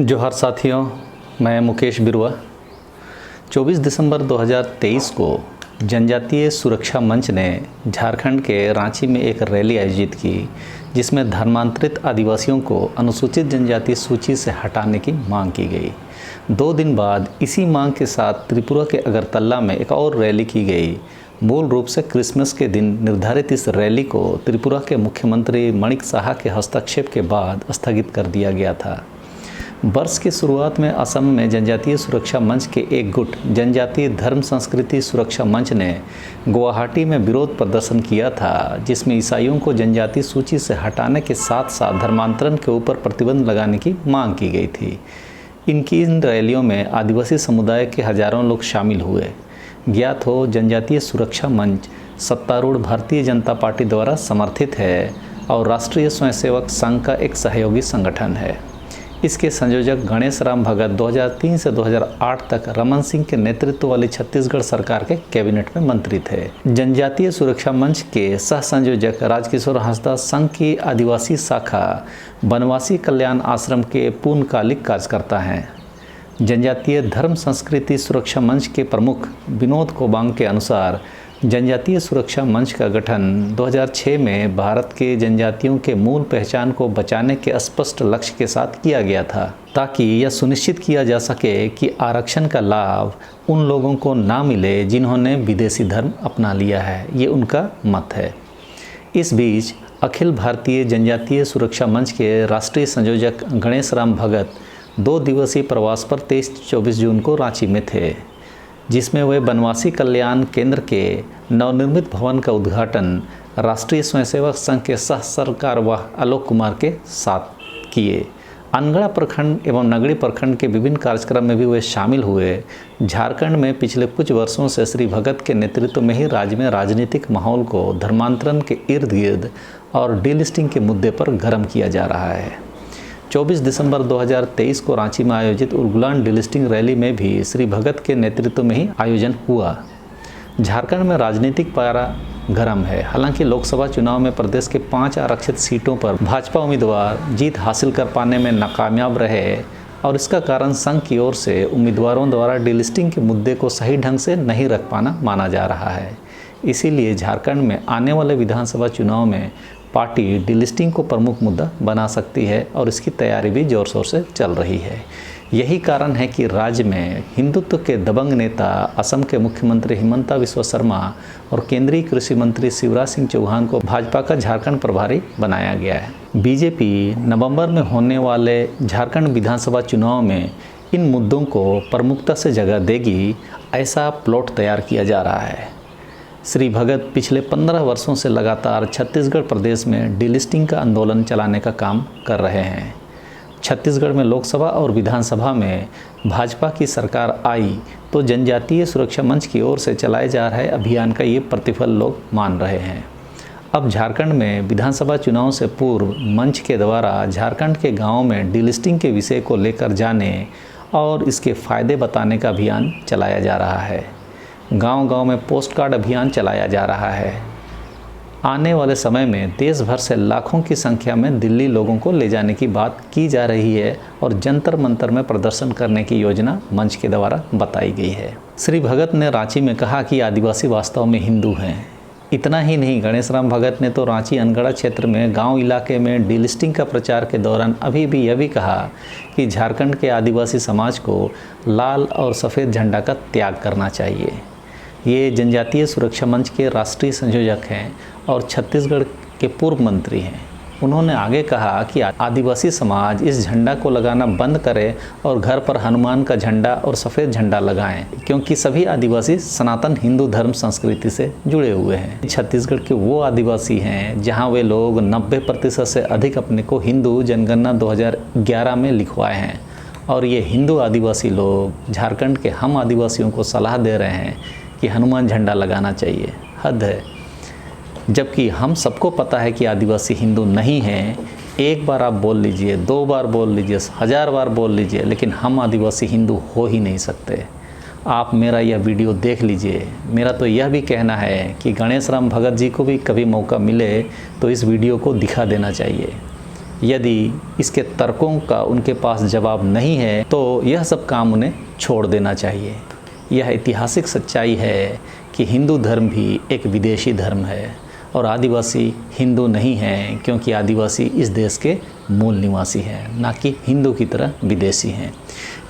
जोहार साथियों, मैं मुकेश बिरुआ। 24 दिसंबर 2023 को जनजातीय सुरक्षा मंच ने झारखंड के रांची में एक रैली आयोजित की, जिसमें धर्मांतरित आदिवासियों को अनुसूचित जनजाति सूची से हटाने की मांग की गई। 2 दिन बाद इसी मांग के साथ त्रिपुरा के अगरतला में एक और रैली की गई। मूल रूप से क्रिसमस के दिन निर्धारित इस रैली को त्रिपुरा के मुख्यमंत्री मणिक साहा के हस्तक्षेप के बाद स्थगित कर दिया गया था। वर्ष की शुरुआत में असम में जनजातीय सुरक्षा मंच के एक गुट जनजातीय धर्म संस्कृति सुरक्षा मंच ने गुवाहाटी में विरोध प्रदर्शन किया था, जिसमें ईसाइयों को जनजाति सूची से हटाने के साथ साथ धर्मांतरण के ऊपर प्रतिबंध लगाने की मांग की गई थी। इन रैलियों में आदिवासी समुदाय के हजारों लोग शामिल हुए। ज्ञात हो, जनजातीय सुरक्षा मंच सत्तारूढ़ भारतीय जनता पार्टी द्वारा समर्थित है और राष्ट्रीय स्वयंसेवक संघ का एक सहयोगी संगठन है। इसके संयोजक गणेश राम भगत 2003 से 2008 तक रमन सिंह के नेतृत्व वाली छत्तीसगढ़ सरकार के कैबिनेट में मंत्री थे। जनजातीय सुरक्षा मंच के सह संयोजक राजकिशोर हांसदा संघ की आदिवासी शाखा बनवासी कल्याण आश्रम के पूर्णकालिक कार्यकर्ता हैं। जनजातीय धर्म संस्कृति सुरक्षा मंच के प्रमुख विनोद कोबांग के अनुसार जनजातीय सुरक्षा मंच का गठन 2006 में भारत के जनजातियों के मूल पहचान को बचाने के स्पष्ट लक्ष्य के साथ किया गया था, ताकि यह सुनिश्चित किया जा सके कि आरक्षण का लाभ उन लोगों को ना मिले जिन्होंने विदेशी धर्म अपना लिया है। ये उनका मत है। इस बीच अखिल भारतीय जनजातीय सुरक्षा मंच के राष्ट्रीय संयोजक गणेश राम भगत 2 दिवसीय प्रवास पर 23-24 जून को रांची में थे, जिसमें वे बनवासी कल्याण केंद्र के नवनिर्मित भवन का उद्घाटन राष्ट्रीय स्वयंसेवक संघ के सह सरकारवाह आलोक कुमार के साथ किए। अनगढ़ा प्रखंड एवं नगड़ी प्रखंड के विभिन्न कार्यक्रम में भी वे शामिल हुए। झारखंड में पिछले कुछ वर्षों से श्री भगत के नेतृत्व में ही राज्य में राजनीतिक माहौल को धर्मांतरण के इर्द गिर्द और डीलिस्टिंग के मुद्दे पर गर्म किया जा रहा है। 24 दिसंबर 2023 को रांची में आयोजित उर्गुलान डीलिस्टिंग रैली में भी श्री भगत के नेतृत्व में ही आयोजन हुआ। झारखंड में राजनीतिक पारा गर्म है। हालांकि लोकसभा चुनाव में प्रदेश के 5 आरक्षित सीटों पर भाजपा उम्मीदवार जीत हासिल कर पाने में नाकामयाब रहे और इसका कारण संघ की ओर से उम्मीदवारों द्वारा डीलिस्टिंग के मुद्दे को सही ढंग से नहीं रख पाना माना जा रहा है। इसीलिए झारखंड में आने वाले विधानसभा चुनाव में पार्टी डीलिस्टिंग को प्रमुख मुद्दा बना सकती है और इसकी तैयारी भी जोर शोर से चल रही है। यही कारण है कि राज्य में हिंदुत्व के दबंग नेता असम के मुख्यमंत्री हिमंता बिस्वा शर्मा और केंद्रीय कृषि मंत्री शिवराज सिंह चौहान को भाजपा का झारखंड प्रभारी बनाया गया है। बीजेपी नवंबर में होने वाले झारखंड विधानसभा चुनाव में इन मुद्दों को प्रमुखता से जगह देगी, ऐसा प्लॉट तैयार किया जा रहा है। श्री भगत पिछले 15 वर्षों से लगातार छत्तीसगढ़ प्रदेश में डीलिस्टिंग का आंदोलन चलाने का काम कर रहे हैं। छत्तीसगढ़ में लोकसभा और विधानसभा में भाजपा की सरकार आई तो जनजातीय सुरक्षा मंच की ओर से चलाए जा रहे अभियान का ये प्रतिफल लोग मान रहे हैं। अब झारखंड में विधानसभा चुनाव से पूर्व मंच के द्वारा झारखंड के गाँवों में डीलिस्टिंग के विषय को लेकर जाने और इसके फायदे बताने का अभियान चलाया जा रहा है। गांव-गांव में पोस्ट कार्ड अभियान चलाया जा रहा है। आने वाले समय में देश भर से लाखों की संख्या में दिल्ली लोगों को ले जाने की बात की जा रही है और जंतर मंतर में प्रदर्शन करने की योजना मंच के द्वारा बताई गई है। श्री भगत ने रांची में कहा कि आदिवासी वास्तव में हिंदू हैं। इतना ही नहीं, गणेश राम भगत ने तो रांची अनगढ़ा क्षेत्र में गाँव इलाके में डीलिस्टिंग का प्रचार के दौरान अभी भी यह भी कहा कि झारखंड के आदिवासी समाज को लाल और सफ़ेद झंडा का त्याग करना चाहिए। ये जनजातीय सुरक्षा मंच के राष्ट्रीय संयोजक हैं और छत्तीसगढ़ के पूर्व मंत्री हैं। उन्होंने आगे कहा कि आदिवासी समाज इस झंडा को लगाना बंद करे और घर पर हनुमान का झंडा और सफ़ेद झंडा लगाएं, क्योंकि सभी आदिवासी सनातन हिंदू धर्म संस्कृति से जुड़े हुए हैं। छत्तीसगढ़ के वो आदिवासी हैं जहां वे लोग 90% से अधिक अपने को हिंदू जनगणना 2011 में लिखवाए हैं और ये हिंदू आदिवासी लोग झारखंड के हम आदिवासियों को सलाह दे रहे हैं कि हनुमान झंडा लगाना चाहिए। हद है। जबकि हम सबको पता है कि आदिवासी हिंदू नहीं हैं। एक बार आप बोल लीजिए, 2 बार बोल लीजिए, 1000 बार बोल लीजिए, लेकिन हम आदिवासी हिंदू हो ही नहीं सकते। आप मेरा यह वीडियो देख लीजिए। मेरा तो यह भी कहना है कि गणेश राम भगत जी को भी कभी मौका मिले तो इस वीडियो को दिखा देना चाहिए। यदि इसके तर्कों का उनके पास जवाब नहीं है तो यह सब काम उन्हें छोड़ देना चाहिए। यह ऐतिहासिक सच्चाई है कि हिंदू धर्म भी एक विदेशी धर्म है और आदिवासी हिंदू नहीं हैं, क्योंकि आदिवासी इस देश के मूल निवासी हैं, ना कि हिंदू की तरह विदेशी हैं।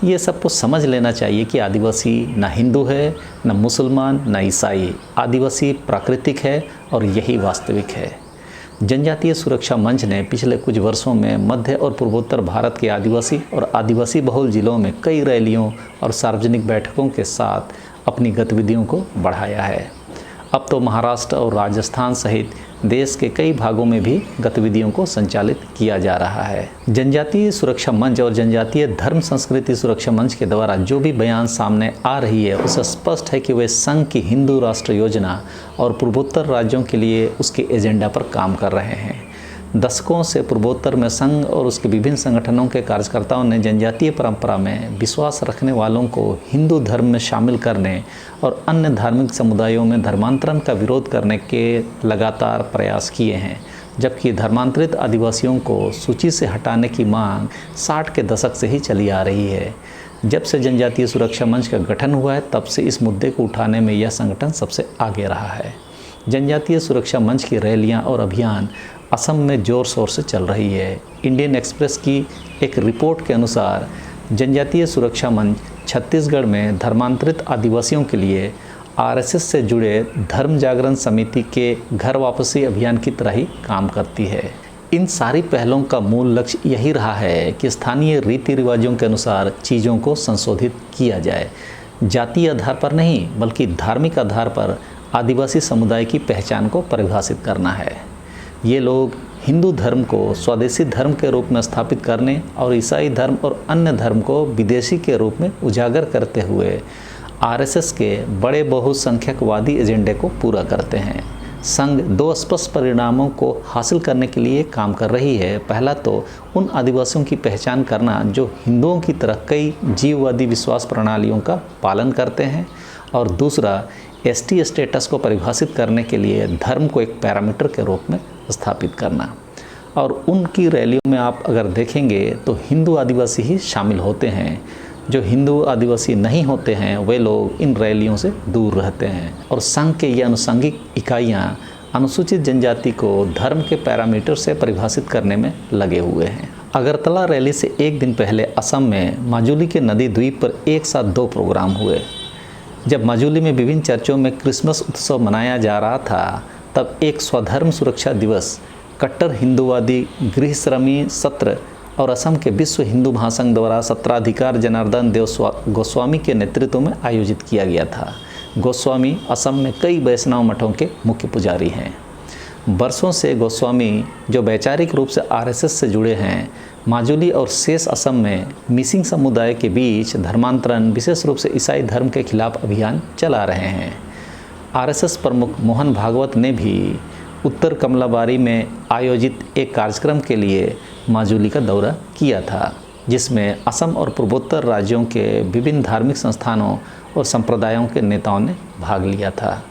ये सबको समझ लेना चाहिए कि आदिवासी ना हिंदू है, ना मुसलमान, ना ईसाई। आदिवासी प्राकृतिक है और यही वास्तविक है। जनजातीय सुरक्षा मंच ने पिछले कुछ वर्षों में मध्य और पूर्वोत्तर भारत के आदिवासी और आदिवासी बहुल जिलों में कई रैलियों और सार्वजनिक बैठकों के साथ अपनी गतिविधियों को बढ़ाया है। अब तो महाराष्ट्र और राजस्थान सहित देश के कई भागों में भी गतिविधियों को संचालित किया जा रहा है। जनजातीय सुरक्षा मंच और जनजातीय धर्म संस्कृति सुरक्षा मंच के द्वारा जो भी बयान सामने आ रही है, उससे स्पष्ट है कि वे संघ की हिंदू राष्ट्र योजना और पूर्वोत्तर राज्यों के लिए उसके एजेंडा पर काम कर रहे हैं। दशकों से पूर्वोत्तर में संघ और उसके विभिन्न संगठनों के कार्यकर्ताओं ने जनजातीय परंपरा में विश्वास रखने वालों को हिंदू धर्म में शामिल करने और अन्य धार्मिक समुदायों में धर्मांतरण का विरोध करने के लगातार प्रयास किए हैं, जबकि धर्मांतरित आदिवासियों को सूची से हटाने की मांग 60 के दशक से ही चली आ रही है। जब से जनजातीय सुरक्षा मंच का गठन हुआ है, तब से इस मुद्दे को उठाने में यह संगठन सबसे आगे रहा है। जनजातीय सुरक्षा मंच की रैलियां और अभियान असम में जोर शोर से चल रही है। इंडियन एक्सप्रेस की एक रिपोर्ट के अनुसार जनजातीय सुरक्षा मंच छत्तीसगढ़ में धर्मांतरित आदिवासियों के लिए आरएसएस से जुड़े धर्म जागरण समिति के घर वापसी अभियान की तरह ही काम करती है। इन सारी पहलों का मूल लक्ष्य यही रहा है कि स्थानीय रीति रिवाजों के अनुसार चीज़ों को संशोधित किया जाए, जातीय आधार पर नहीं बल्कि धार्मिक आधार पर आदिवासी समुदाय की पहचान को परिभाषित करना है। ये लोग हिंदू धर्म को स्वदेशी धर्म के रूप में स्थापित करने और ईसाई धर्म और अन्य धर्म को विदेशी के रूप में उजागर करते हुए आरएसएस के बड़े बहुसंख्यकवादी एजेंडे को पूरा करते हैं। संघ दो स्पष्ट परिणामों को हासिल करने के लिए काम कर रही है। पहला तो उन आदिवासियों की पहचान करना जो हिंदुओं की तरह कई जीववादी विश्वास प्रणालियों का पालन करते हैं, और दूसरा एसटी स्टेटस को परिभाषित करने के लिए धर्म को एक पैरामीटर के रूप में स्थापित करना। और उनकी रैलियों में आप अगर देखेंगे तो हिंदू आदिवासी ही शामिल होते हैं। जो हिंदू आदिवासी नहीं होते हैं वे लोग इन रैलियों से दूर रहते हैं, और संघ के ये अनुषंगिक इकाइयाँ अनुसूचित जनजाति को धर्म के पैरामीटर से परिभाषित करने में लगे हुए हैं। अगरतला रैली से एक दिन पहले असम में माजुली के नदी द्वीप पर एक साथ 2 प्रोग्राम हुए। जब माजुली में विभिन्न चर्चों में क्रिसमस उत्सव मनाया जा रहा था, तब एक स्वधर्म सुरक्षा दिवस कट्टर हिंदूवादी गृहश्रमी सत्र और असम के विश्व हिंदू महासंघ द्वारा सत्राधिकार जनार्दन देव गोस्वामी के नेतृत्व में आयोजित किया गया था। गोस्वामी असम में कई वैष्णव मठों के मुख्य पुजारी हैं। वर्षों से गोस्वामी, जो वैचारिक रूप से आरएसएस से जुड़े हैं, माजुली और शेष असम में मिसिंग समुदाय के बीच धर्मांतरण, विशेष रूप से ईसाई धर्म के खिलाफ अभियान चला रहे हैं। आरएसएस प्रमुख मोहन भागवत ने भी उत्तर कमलाबारी में आयोजित एक कार्यक्रम के लिए माजुली का दौरा किया था, जिसमें असम और पूर्वोत्तर राज्यों के विभिन्न धार्मिक संस्थानों और संप्रदायों के नेताओं ने भाग लिया था।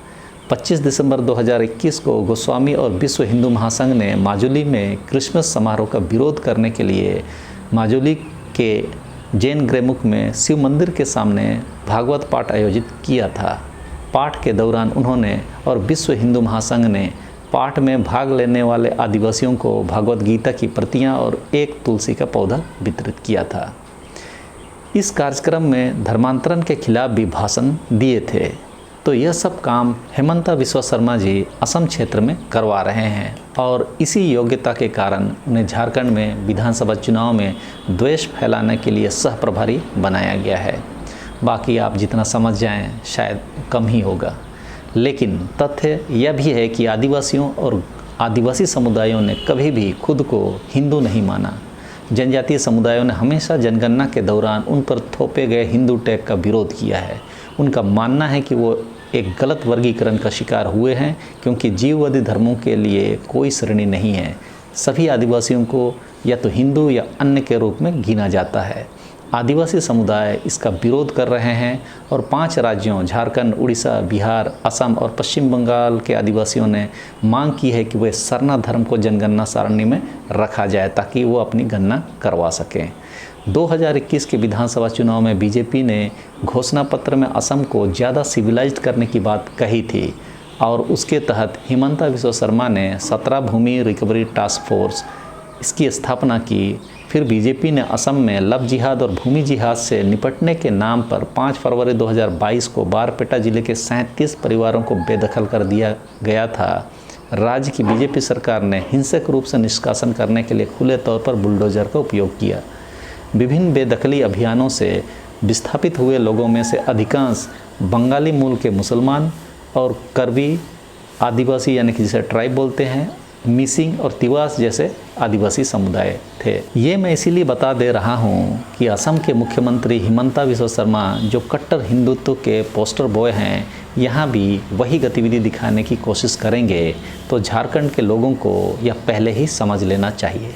25 दिसंबर 2021 को गोस्वामी और विश्व हिंदू महासंघ ने माजुली में क्रिसमस समारोह का विरोध करने के लिए माजुली के जैन ग्रेमुख में शिव मंदिर के सामने भागवत पाठ आयोजित किया था। पाठ के दौरान उन्होंने और विश्व हिंदू महासंघ ने पाठ में भाग लेने वाले आदिवासियों को भागवत गीता की प्रतियां और एक तुलसी का पौधा वितरित किया था। इस कार्यक्रम में धर्मांतरण के खिलाफ भी भाषण दिए थे। तो यह सब काम हेमंता बिस्वा शर्मा जी असम क्षेत्र में करवा रहे हैं, और इसी योग्यता के कारण उन्हें झारखंड में विधानसभा चुनाव में द्वेष फैलाने के लिए सह प्रभारी बनाया गया है। बाकी आप जितना समझ जाएं शायद कम ही होगा, लेकिन तथ्य यह भी है कि आदिवासियों और आदिवासी समुदायों ने कभी भी खुद को हिंदू नहीं माना। जनजातीय समुदायों ने हमेशा जनगणना के दौरान उन पर थोपे गए हिंदू टैग का विरोध किया है। उनका मानना है कि वो एक गलत वर्गीकरण का शिकार हुए हैं, क्योंकि जीववादी धर्मों के लिए कोई श्रेणी नहीं है। सभी आदिवासियों को या तो हिंदू या अन्य के रूप में गिना जाता है। आदिवासी समुदाय इसका विरोध कर रहे हैं और 5 राज्यों झारखंड, उड़ीसा, बिहार, असम और पश्चिम बंगाल के आदिवासियों ने मांग की है कि वे सरना धर्म को जनगणना सारणी में रखा जाए ताकि वो अपनी गणना करवा सकें। 2021 के विधानसभा चुनाव में बीजेपी ने घोषणा पत्र में असम को ज़्यादा सिविलाइज्ड करने की बात कही थी और उसके तहत हिमंता बिस्वा शर्मा ने 17 भूमि रिकवरी टास्क फोर्स इसकी स्थापना की। फिर बीजेपी ने असम में लव जिहाद और भूमि जिहाद से निपटने के नाम पर 5 फरवरी 2022 को बारपेटा जिले के 37 परिवारों को बेदखल कर दिया गया था। राज्य की बीजेपी सरकार ने हिंसक रूप से निष्कासन करने के लिए खुले तौर पर बुलडोजर का उपयोग किया। विभिन्न बेदखली अभियानों से विस्थापित हुए लोगों में से अधिकांश बंगाली मूल के मुसलमान और करबी आदिवासी यानी कि जिसे ट्राइब बोलते हैं, मिसिंग और तिवास जैसे आदिवासी समुदाय थे। ये मैं इसीलिए बता दे रहा हूँ कि असम के मुख्यमंत्री हिमंता बिस्वा शर्मा जो कट्टर हिंदुत्व के पोस्टर बॉय हैं, यहाँ भी वही गतिविधि दिखाने की कोशिश करेंगे तो झारखंड के लोगों को यह पहले ही समझ लेना चाहिए।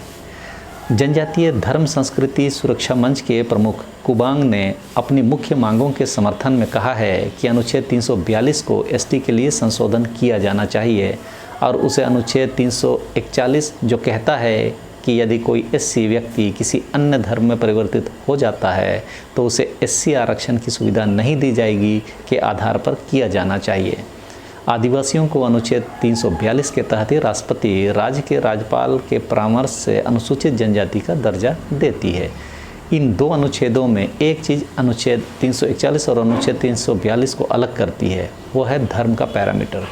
जनजातीय धर्म संस्कृति सुरक्षा मंच के प्रमुख कुबांग ने अपनी मुख्य मांगों के समर्थन में कहा है कि अनुच्छेद 342 को एसटी के लिए संशोधन किया जाना चाहिए और उसे अनुच्छेद 341 जो कहता है कि यदि कोई एससी व्यक्ति किसी अन्य धर्म में परिवर्तित हो जाता है तो उसे एससी आरक्षण की सुविधा नहीं दी जाएगी के आधार पर किया जाना चाहिए। आदिवासियों को अनुच्छेद 342 के तहत ही राष्ट्रपति राज्य के राज्यपाल के परामर्श से अनुसूचित जनजाति का दर्जा देती है। इन 2 अनुच्छेदों में एक चीज़ अनुच्छेद 341 और अनुच्छेद 342 को अलग करती है, वो है धर्म का पैरामीटर।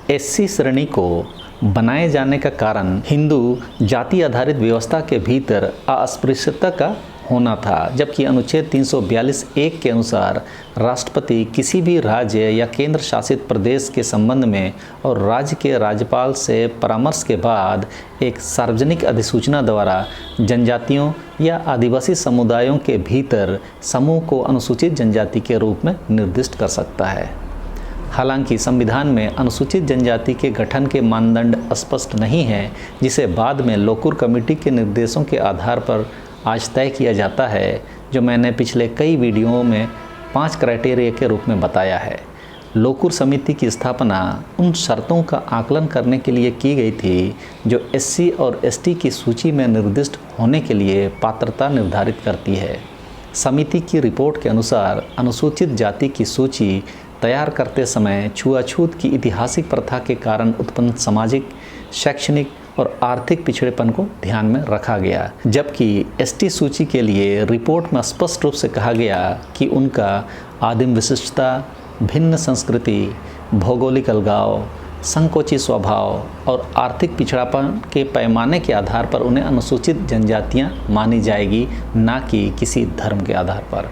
एससी श्रेणी को बनाए जाने का कारण हिंदू जाति आधारित व्यवस्था के भीतर अस्पृश्यता का होना था, जबकि अनुच्छेद 342(1) के अनुसार राष्ट्रपति किसी भी राज्य या केंद्र शासित प्रदेश के संबंध में और राज्य के राज्यपाल से परामर्श के बाद एक सार्वजनिक अधिसूचना द्वारा जनजातियों या आदिवासी समुदायों के भीतर समूह को अनुसूचित जनजाति के रूप में निर्दिष्ट कर सकता है। हालांकि संविधान में अनुसूचित जनजाति के गठन के मानदंड स्पष्ट नहीं है, जिसे बाद में लोकुर कमेटी के निर्देशों के आधार पर आज तय किया जाता है, जो मैंने पिछले कई वीडियोओं में 5 क्राइटेरिया के रूप में बताया है। लोकुर समिति की स्थापना उन शर्तों का आकलन करने के लिए की गई थी जो एससी और एसटी की सूची में निर्दिष्ट होने के लिए पात्रता निर्धारित करती है। समिति की रिपोर्ट के अनुसार अनुसूचित जाति की सूची तैयार करते समय छुआछूत की ऐतिहासिक प्रथा के कारण उत्पन्न सामाजिक, शैक्षणिक और आर्थिक पिछड़ेपन को ध्यान में रखा गया, जबकि एसटी सूची के लिए रिपोर्ट में स्पष्ट रूप से कहा गया कि उनका आदिम विशिष्टता, भिन्न संस्कृति, भौगोलिक अलगाव, संकोची स्वभाव और आर्थिक पिछड़ापन के पैमाने के आधार पर उन्हें अनुसूचित जनजातियां मानी जाएगी, ना कि किसी धर्म के आधार पर।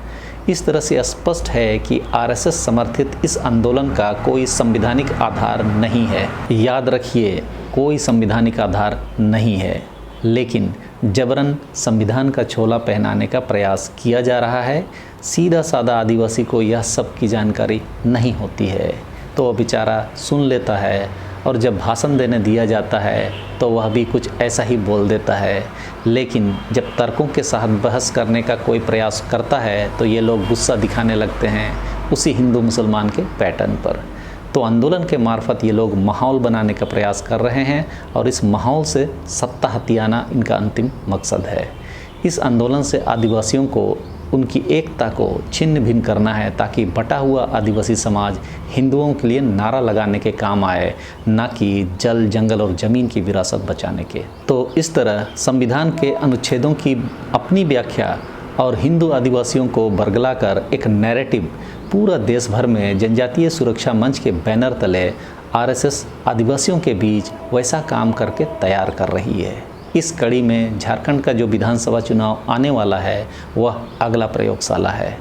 इस तरह से स्पष्ट है कि आरएसएस समर्थित इस आंदोलन का कोई संवैधानिक आधार नहीं है। याद रखिए, कोई संवैधानिक आधार नहीं है, लेकिन जबरन संविधान का छोला पहनाने का प्रयास किया जा रहा है। सीधा साधा आदिवासी को यह सब की जानकारी नहीं होती है, तो वह बेचारा सुन लेता है और जब भाषण देने दिया जाता है तो वह भी कुछ ऐसा ही बोल देता है। लेकिन जब तर्कों के साथ बहस करने का कोई प्रयास करता है तो ये लोग गुस्सा दिखाने लगते हैं उसी हिंदू मुसलमान के पैटर्न पर। तो आंदोलन के मार्फत ये लोग माहौल बनाने का प्रयास कर रहे हैं और इस माहौल से सत्ता हथियाना इनका अंतिम मकसद है। इस आंदोलन से आदिवासियों को उनकी एकता को छिन्न भिन्न करना है ताकि बटा हुआ आदिवासी समाज हिंदुओं के लिए नारा लगाने के काम आए, ना कि जल, जंगल और ज़मीन की विरासत बचाने के। तो इस तरह संविधान के अनुच्छेदों की अपनी व्याख्या और हिंदू आदिवासियों को बरगलाकर एक नैरेटिव पूरा देश भर में जनजातीय सुरक्षा मंच के बैनर तले आरएसएस आदिवासियों के बीच वैसा काम करके तैयार कर रही है। इस कड़ी में झारखंड का जो विधानसभा चुनाव आने वाला है वह अगला प्रयोगशाला है।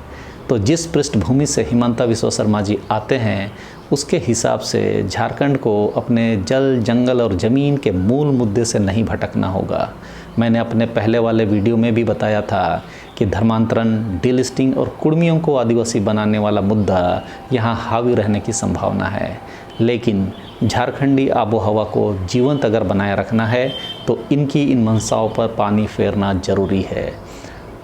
तो जिस पृष्ठभूमि से हिमंता बिस्वा शर्मा जी आते हैं उसके हिसाब से झारखंड को अपने जल, जंगल और ज़मीन के मूल मुद्दे से नहीं भटकना होगा। मैंने अपने पहले वाले वीडियो में भी बताया था कि धर्मांतरण, डीलिस्टिंग और कुर्मियों को आदिवासी बनाने वाला मुद्दा यहाँ हावी रहने की संभावना है। लेकिन झारखंडी आबो हवा को जीवंत अगर बनाए रखना है तो इनकी इन मंशाओं पर पानी फेरना जरूरी है।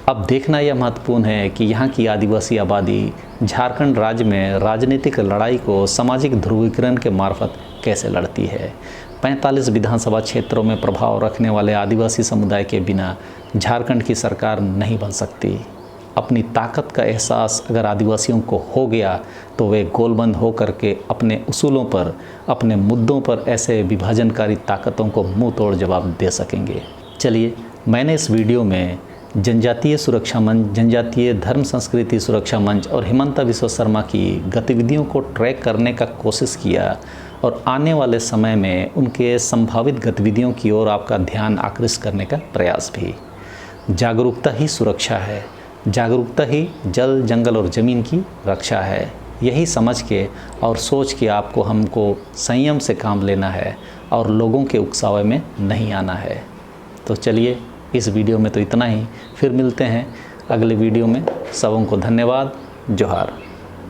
अब देखना यह महत्वपूर्ण है कि यहाँ की आदिवासी आबादी झारखंड राज्य में राजनीतिक लड़ाई को सामाजिक ध्रुवीकरण के मार्फत कैसे लड़ती है। 45 विधानसभा क्षेत्रों में प्रभाव रखने वाले आदिवासी समुदाय के बिना झारखंड की सरकार नहीं बन सकती। अपनी ताकत का एहसास अगर आदिवासियों को हो गया तो वे गोलबंद हो करके अपने उसूलों पर, अपने मुद्दों पर ऐसे विभाजनकारी ताकतों को मुंह तोड़ जवाब दे सकेंगे। चलिए, मैंने इस वीडियो में जनजातीय सुरक्षा मंच, जनजातीय धर्म संस्कृति सुरक्षा मंच और हिमंता बिस्वा शर्मा की गतिविधियों को ट्रैक करने का कोशिश किया और आने वाले समय में उनके संभावित गतिविधियों की ओर आपका ध्यान आकृष्ट करने का प्रयास भी। जागरूकता ही सुरक्षा है, जागरूकता ही जल, जंगल और ज़मीन की रक्षा है। यही समझ के और सोच के आपको हमको संयम से काम लेना है और लोगों के उकसावे में नहीं आना है। तो चलिए, इस वीडियो में तो इतना ही। फिर मिलते हैं अगले वीडियो में। सबों को धन्यवाद। जोहार।